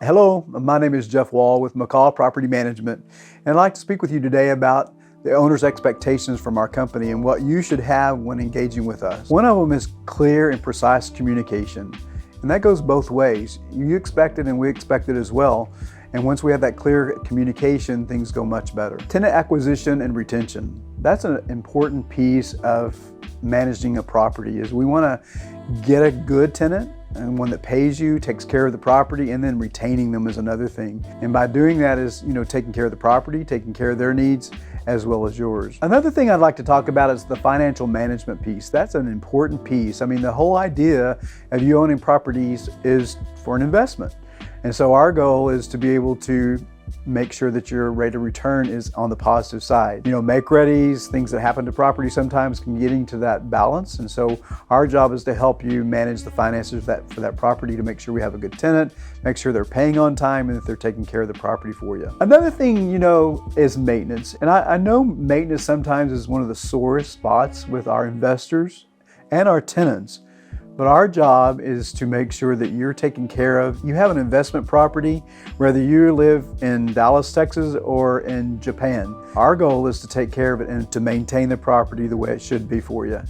Hello, my name is Jeff Wall with McCaw Property Management, and I'd like to speak with you today about the owner's expectations from our company and what you should have when engaging with us. One of them is clear and precise communication, and that goes both ways. You expect it and we expect it as well, and once we have that clear communication, things go much better. Tenant acquisition and retention. That's an important piece of managing a property. Is we want to get a good tenant and one that pays you, takes care of the property, and then retaining them is another thing. And by doing that is, taking care of the property, taking care of their needs, as well as yours. Another thing I'd like to talk about is the financial management piece. That's an important piece. I mean, the whole idea of you owning properties is for an investment. And so our goal is to be able to make sure that your rate of return is on the positive side. Make-readies, things that happen to property sometimes can get into that balance. And so our job is to help you manage the finances for that property to make sure we have a good tenant, make sure they're paying on time, and that they're taking care of the property for you. Another thing, is maintenance. And I know maintenance sometimes is one of the sorest spots with our investors and our tenants. But our job is to make sure that you're taken care of. You have an investment property, whether you live in Dallas, Texas, or in Japan. Our goal is to take care of it and to maintain the property the way it should be for you.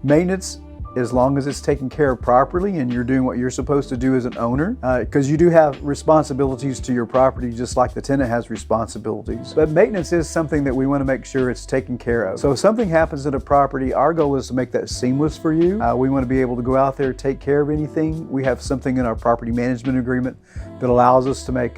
Maintenance, as long as it's taken care of properly and you're doing what you're supposed to do as an owner, because you do have responsibilities to your property just like the tenant has responsibilities. But maintenance is something that we want to make sure it's taken care of. So if something happens at a property, our goal is to make that seamless for you. We want to be able to go out there, take care of anything. We have something in our property management agreement that allows us to make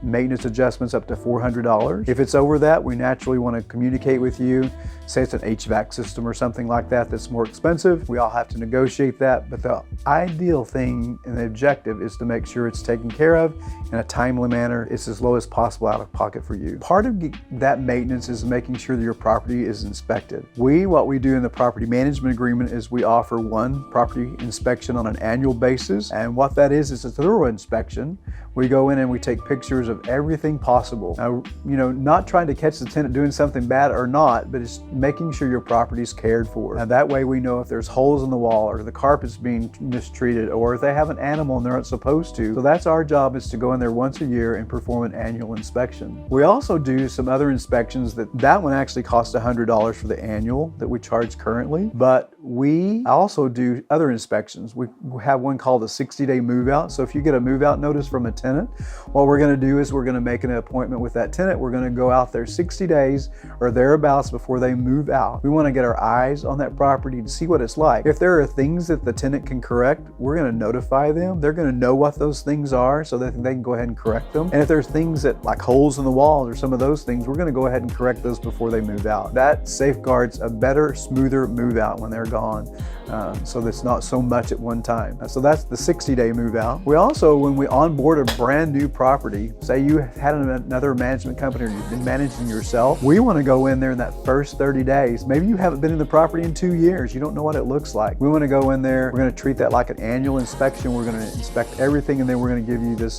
maintenance adjustments up to $400. If it's over that, we naturally want to communicate with you. Say it's an HVAC system or something like that that's more expensive. We all have to negotiate that, but the ideal thing and the objective is to make sure it's taken care of in a timely manner. It's as low as possible out of pocket for you. Part of that maintenance is making sure that your property is inspected. What we do in the property management agreement is we offer one property inspection on an annual basis, and what that is a thorough inspection. We go in and we take pictures of everything possible. Now, not trying to catch the tenant doing something bad or not, but it's making sure your property is cared for. And that way we know if there's holes in the wall or the carpet's being mistreated or if they have an animal and they're not supposed to. So that's our job, is to go in there once a year and perform an annual inspection. We also do some other inspections that one actually costs $100 for the annual that we charge currently, but we also do other inspections. We have one called a 60-day move out. So if you get a move out notice from a tenant, what we're going to do is we're going to make an appointment with that tenant. We're going to go out there 60 days or thereabouts before they move out. We want to get our eyes on that property to see what it's like. If there are things that the tenant can correct, we're going to notify them. They're going to know what those things are so that they can go ahead and correct them. And if there's things that like holes in the walls or some of those things, we're going to go ahead and correct those before they move out. That safeguards a better, smoother move out when they're gone. So that's not so much at one time. So that's the 60-day move out. We also, when we onboard a brand new property, say you had another management company or you've been managing yourself, we want to go in there in that first 30 days. Maybe you haven't been in the property in 2 years. You don't know what it looks like. We want to go in there. We're going to treat that like an annual inspection. We're going to inspect everything, and then we're going to give you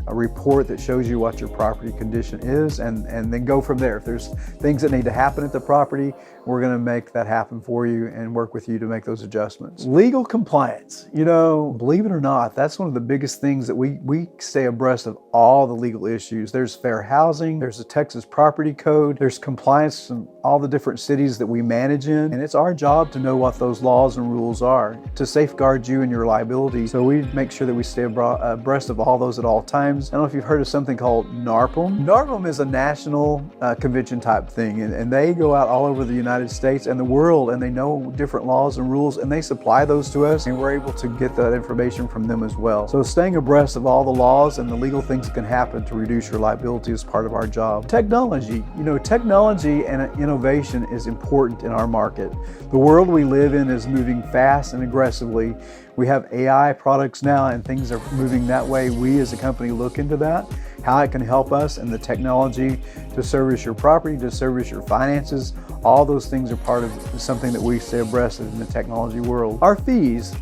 a report that shows you what your property condition is, and then go from there. If there's things that need to happen at the property, we're going to make that happen for you and work with you to make those adjustments. Legal compliance. Believe it or not, that's one of the biggest things that we stay abreast of all the legal issues. There's fair housing, there's the Texas Property Code, there's compliance from all the different cities that we manage in, and it's our job to know what those laws and rules are to safeguard you and your liability. So we make sure that we stay abreast of all those at all times. I don't know if you've heard of something called NARPM. NARPM is a national convention type thing, and they go out all over the United States and the world, and they know different laws and rules, and they supply those to us, and we're able to get that information from them as well. So staying abreast of all the laws and the legal things that can happen to reduce your liability is part of our job. Technology. Technology and innovation is important in our market. The world we live in is moving fast and aggressively. We have AI products now and things are moving that way. We as a company look into that, how it can help us and the technology to service your property, to service your finances. All those things are part of something that we stay abreast of in the technology world. Our fees,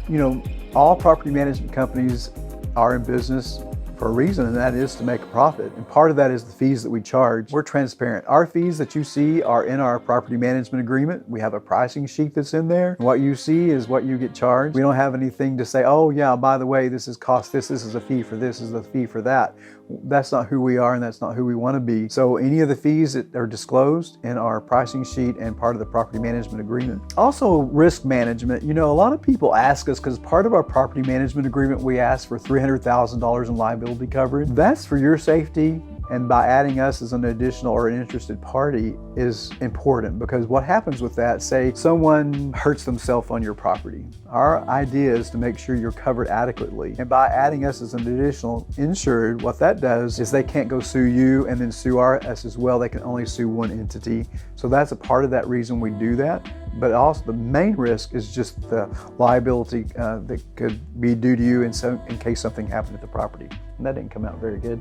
all property management companies are in business for a reason, and that is to make a profit. And part of that is the fees that we charge. We're transparent. Our fees that you see are in our property management agreement. We have a pricing sheet that's in there. What you see is what you get charged. We don't have anything to say, oh yeah, by the way, this is cost this is a fee for this, is a fee for that. That's not who we are and that's not who we want to be. So any of the fees that are disclosed in our pricing sheet and part of the property management agreement. Also, risk management. You know, a lot of people ask us, because part of our property management agreement, we ask for $300,000 in liability coverage. That's for your safety. And by adding us as an additional or an interested party is important, because what happens with that, say someone hurts themselves on your property. Our idea is to make sure you're covered adequately. And by adding us as an additional insured, what that does is they can't go sue you and then sue us as well. They can only sue one entity. So that's a part of that reason we do that. But also the main risk is just the liability that could be due to you in case something happened at the property. And that didn't come out very good.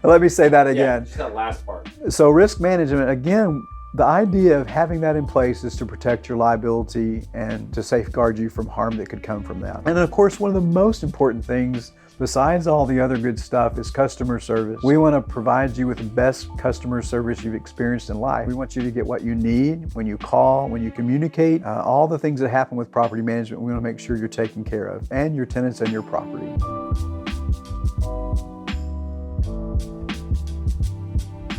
Let me say that again. Yeah, just that last part. So risk management, again, the idea of having that in place is to protect your liability and to safeguard you from harm that could come from that. And of course, one of the most important things, besides all the other good stuff, is customer service. We want to provide you with the best customer service you've experienced in life. We want you to get what you need when you call, when you communicate, all the things that happen with property management. We want to make sure you're taken care of, and your tenants and your property.